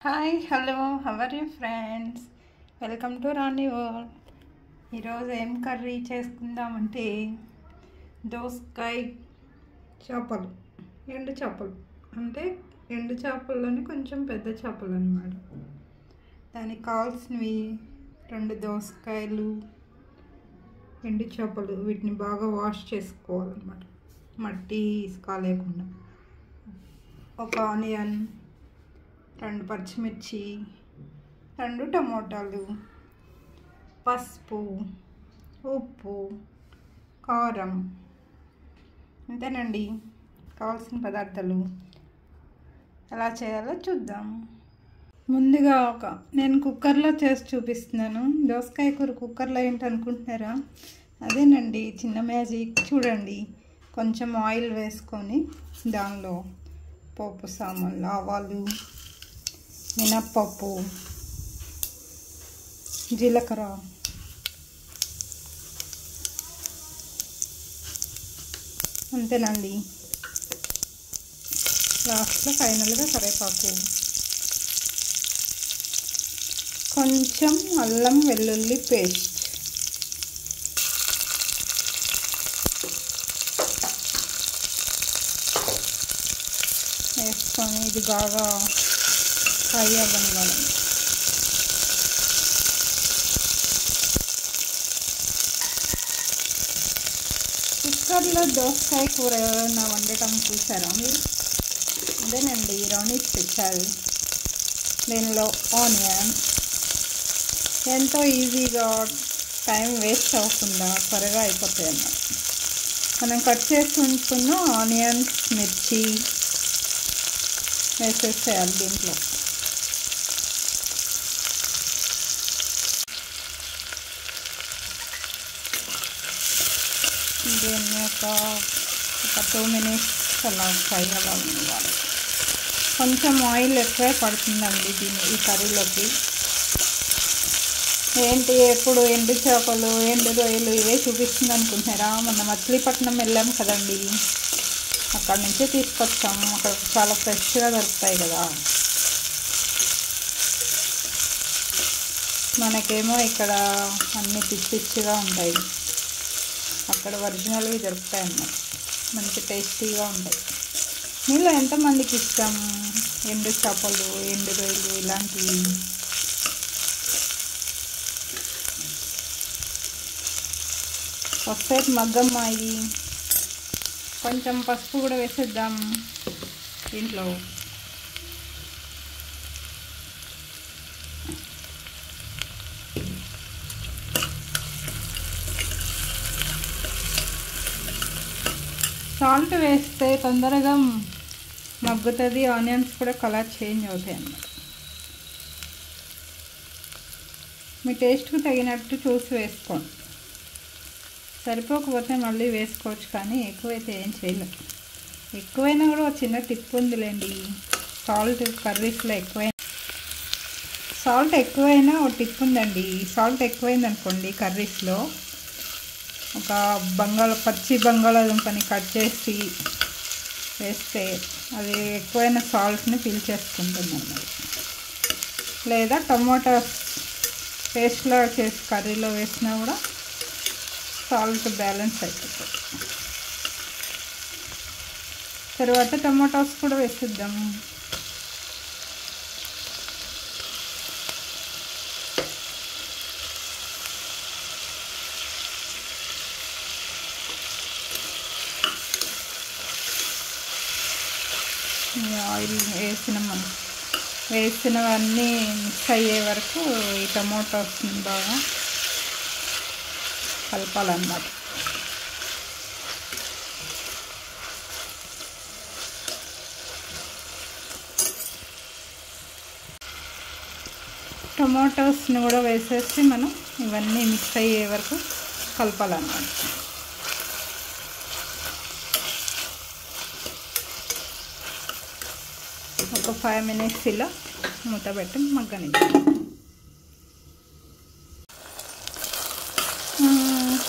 Hi hello how are you friends, welcome to Rani world. ఈరోజు ఏం curry చేసుకుందామంటే దోసకాయ చేపలు, ఎండు చేపలు అంటే ఎండు చేపల్లోని కొంచెం పెద్ద చేపలు అన్నమాట. దానికి కావాల్సినవి 2 దోసకాయలు, ఎండు చేపలు. వీటిని బాగా వాష్ చేసుకోవాలన్నమాట, మట్టి ఇసుక లేకుండా. ఒక ఆనియన్, 2 పచ్చిమిర్చి, 2 టమోటాలు, పసుపు, ఉప్పు, కారం. అంతేనండి కావాల్సిన పదార్థాలు. ఎలా చేయాలో చూద్దాం. ముందుగా నేను కుక్కర్లో చేసి చూపిస్తున్నాను. దోసకాయ కూర కుక్కర్లో ఏంటనుకుంటున్నారా? అదేనండి, చిన్న మ్యాజిక్. చూడండి, కొంచెం ఆయిల్ వేసుకొని దానిలో పోపు సామాన్లు, ఆవాలు, మినప్పప్పు, జీలకర్ర, అంతేనండి. లాస్ట్లో ఫైనల్గా కరివేపాకు, కొంచెం అల్లం వెల్లుల్లి పేస్ట్, వేసుకొని ఇది బాగా ఫ్రై అవ్వనివ్వాలి. కుక్కర్లో దోసకాయ కూర ఎవరైనా వండటం చూసారా మీరు? అదేనండి, రాణి స్పెషల్. దీనిలో ఆనియన్ ఎంతో ఈజీగా, టైం వేస్ట్ అవ్వకుండా త్వరగా అయిపోతాయి అన్నమాట. మనం కట్ చేసి ఉంచుకున్న ఆనియన్స్, మిర్చి వేసేసేయాలి దీంట్లో. దీన్ని ఒక 2 మినిట్స్ అలా ఫ్రై అవ్వాలి. కొంచెం ఆయిల్ ఎక్కువే పడుతుందండి ఈ కర్రీలోకి. ఏంటి ఎప్పుడు ఎండు చేపలు, ఎండు రొయ్యలు ఇవే చూపిస్తుంది అనుకుంటున్నారా? మొన్న మచిలీపట్నం వెళ్ళాము కదండి, అక్కడ నుంచే తీసుకొచ్చాము. అక్కడ చాలా ఫ్రెష్గా దొరుకుతాయి కదా. మనకేమో ఇక్కడ అన్నీ పిచ్చిగా ఉంటాయి, అక్కడ ఒరిజినల్వి దొరుకుతాయి అన్నమాట. మంచి టేస్టీగా ఉంటాయి. మీలో ఎంతమందికి ఇష్టం ఎండు చేపలు, ఎండు రొయ్యలు ఇలాంటివి? ఒకసారి మగ్గమ్మాయి, కొంచెం పసుపు కూడా వేసేద్దాం దీంట్లో. సాల్ట్ వేస్తే తొందరగా మగ్గుతుంది, ఆనియన్స్ కూడా కలర్ చేంజ్ అవుతాయి అన్నమాట. మీ టేస్ట్కి తగినట్టు చూసి వేసుకోండి. సరిపోకపోతే మళ్ళీ వేసుకోవచ్చు, కానీ ఎక్కువైతే ఏం చేయలేం. ఎక్కువైనా కూడా ఒక చిన్న టిప్ ఉందిలేండి. సాల్ట్ కర్రీస్లో సాల్ట్ ఎక్కువైనా ఒక టిప్ ఉందండి. సాల్ట్ ఎక్కువైంది అనుకోండి కర్రీస్లో, ఒక పచ్చి బంగాళాదుంపని కట్ చేసి వేస్తే అది ఎక్కువైన సాల్ట్ని పీల్చేసుకుంటుంది అన్నమాట. లేదా టమోటా పేస్ట్లో చేసి కర్రీలో వేసినా కూడా సాల్ట్ బ్యాలెన్స్ అయిపోతుంది. తర్వాత టమోటాస్ కూడా వేసిద్దాము. ఆయిల్ వేసినవన్నీ మిక్స్ అయ్యే వరకు ఈ టమోటాస్ని బాగా కలపాలన్నమాట. టమోటాస్ని కూడా వేసేసి మనం ఇవన్నీ మిక్స్ అయ్యే వరకు కలపాలన్నమాట. ఒక 5 మినిట్స్ ఇలా మూత పెట్టి మగ్గనిద్దాం.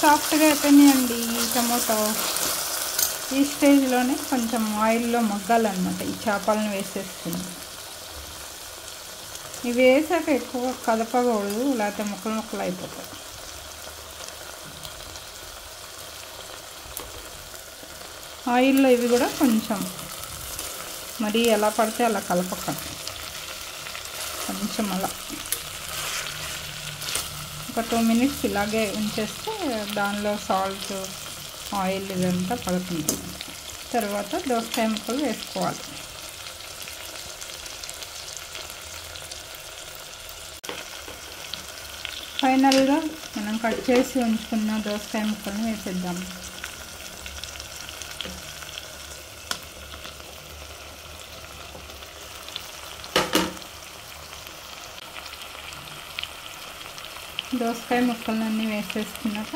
సాఫ్ట్గా అయిపోయినాయండి టమోటో. ఈ స్టేజ్లోనే కొంచెం ఆయిల్లో మగ్గాలన్నమాట ఈ చేపలను వేసేస్తుంది. ఇవి వేసాక ఎక్కువ కదపకూడదు, లేకపోతే ముక్కలు ముక్కలు అయిపోతాయి. ఆయిల్లో ఇవి కూడా కొంచెం మరి ఎలా పడితే అలా కలపకండి, కొంచెం అలా ఒక 2 మినిట్స్ ఇలాగే ఉంచేస్తే దానిలో సాల్ట్ ఆయిల్ ఇదంతా పడుతుంది. తర్వాత దోసకాయ ముక్కలు వేసుకోవాలి. ఫైనల్గా మనం కట్ చేసి ఉంచుకున్న దోసకాయ ముక్కలను వేసేద్దాం. దోసకాయ ముక్కలన్నీ వేసేసుకున్నాక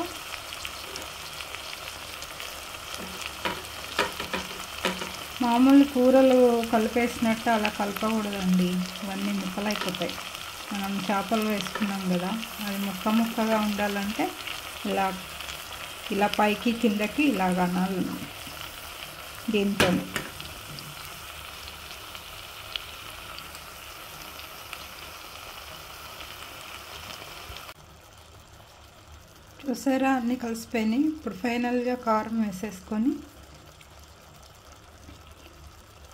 మామూలు కూరలు కలిపేసినట్టు అలా కలపకూడదండి, ఇవన్నీ ముక్కలు అయిపోతాయి. మనం చేపలు వేసుకున్నాం కదా, అది ముక్క ముక్కగా ఉండాలంటే ఇలా పైకి కిందకి ఇలాగ అనాలి. దీంతో చూసారా అన్నీ కలిసిపోయినాయి. ఇప్పుడు ఫైనల్గా కారం వేసేసుకొని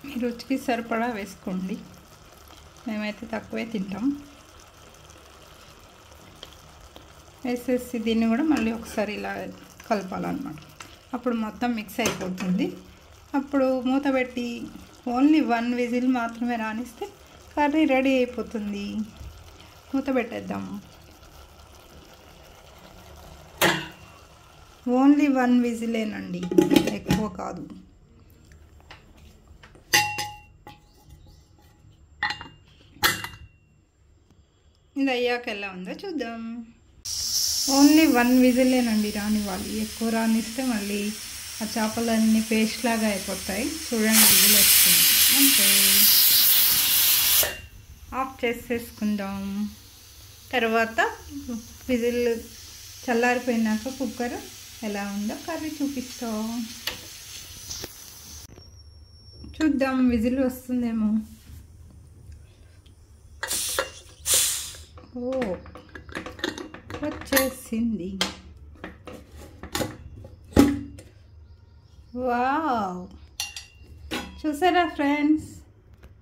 మీ రుచికి సరిపడా వేసుకోండి. మేమైతే తక్కువే తింటాం. వేసేసి దీన్ని కూడా మళ్ళీ ఒకసారి ఇలా కలపాలన్నమాట. అప్పుడు మొత్తం మిక్స్ అయిపోతుంది. అప్పుడు మూత పెట్టి ఓన్లీ 1 విజిల్ మాత్రమే రానిస్తే కర్రీ రెడీ అయిపోతుంది. మూత పెట్టేద్దాం. ఓన్లీ 1 విజిలేనండి, ఎక్కువ కాదు. ఇది అయ్యాక ఎలా ఉందో చూద్దాం. ఓన్లీ 1 విజిలేనండి రానివ్వాలి, ఎక్కువ రానిస్తే మళ్ళీ ఆ చేపలన్నీ పేస్ట్ లాగా అయిపోతాయి. చూడండి విజిల్ వస్తుంది అంతే. ఆఫ్ చేసేసుకుందాం. తర్వాత విజిల్ చల్లారిపోయినాక కుక్కర్ ఎలా ఉందో కర్రీ చూపిస్తాం. చూద్దాం, విజిల్ వస్తుందేమో. ఓ వచ్చేసింది. వావ్, చూసారా ఫ్రెండ్స్,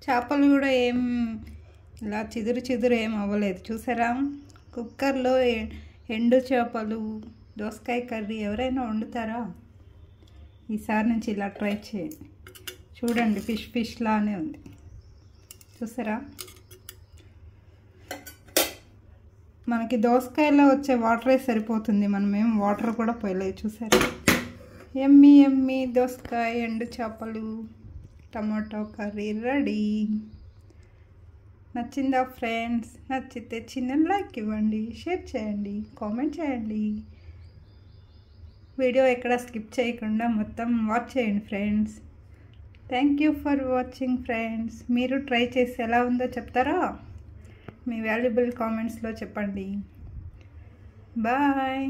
చేపలు కూడా ఏం ఇలా చిదురు ఏం అవ్వలేదు. చూసారా, కుక్కర్లో ఎండు చేపలు దోసకాయ కర్రీ ఎవరైనా వండుతారా? ఈసారి నుంచి ఇలా ట్రై చేయండి. చూడండి, ఫిష్ లానే ఉంది. చూసారా, మనకి దోసకాయలో వచ్చే వాటరే సరిపోతుంది, మనమేం వాటర్ కూడా పోయలేదు. చూసారా, ఎమ్మి ఎమ్మి దోసకాయ ఎండు చేపలు టమాటో కర్రీ రెడీ. నచ్చిందా ఫ్రెండ్స్? నచ్చితే చిన్న లైక్ ఇవ్వండి, షేర్ చేయండి, కామెంట్ చేయండి. వీడియో ఎక్కడ స్కిప్ చేయకుండా మొత్తం వాచ్ చేయండి friends. Thank you for watching friends. మీరు ట్రై చేసి ఎలా ఉందో చెప్తారా? మీ వాల్యుబుల్ కామెంట్స్లో చెప్పండి. బాయ్.